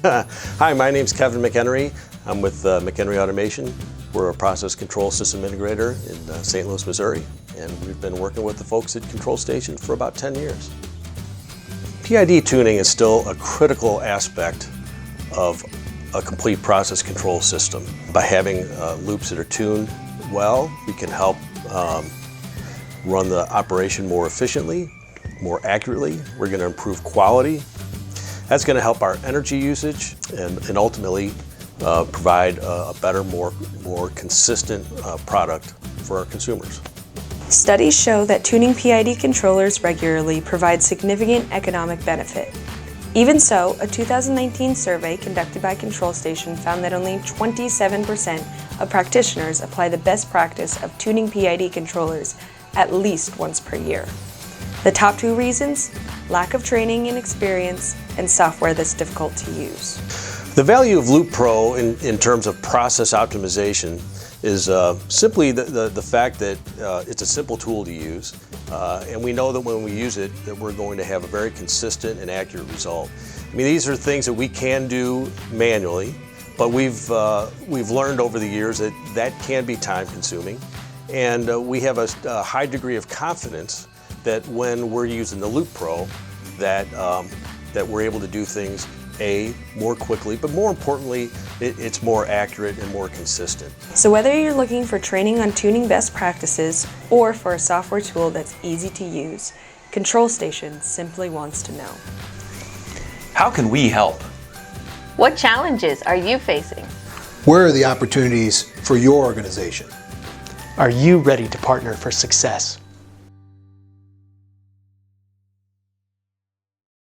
Hi, my name's Kevin McHenry. I'm with McHenry Automation. We're a process control system integrator in St. Louis, Missouri, and we've been working with the folks at Control Station for about 10 years. PID tuning is still a critical aspect of a complete process control system. By having loops that are tuned well, we can help run the operation more efficiently, more accurately. We're going to improve quality. That's going to help our energy usage and ultimately provide a better, more consistent product for our consumers. Studies show that tuning PID controllers regularly provides significant economic benefit. Even so, a 2019 survey conducted by Control Station found that only 27% of practitioners apply the best practice of tuning PID controllers at least once per year. The top two reasons: lack of training and experience, and software that's difficult to use. The value of Loop Pro in terms of process optimization is simply the fact that it's a simple tool to use, and we know that when we use it that we're going to have a very consistent and accurate result. I mean, these are things that we can do manually, but we've learned over the years that that can be time consuming, and we have a high degree of confidence that when we're using the Loop Pro that we're able to do things more quickly, but more importantly, it's more accurate and more consistent. So whether you're looking for training on tuning best practices or for a software tool that's easy to use, Control Station simply wants to know. How can we help? What challenges are you facing? Where are the opportunities for your organization? Are you ready to partner for success?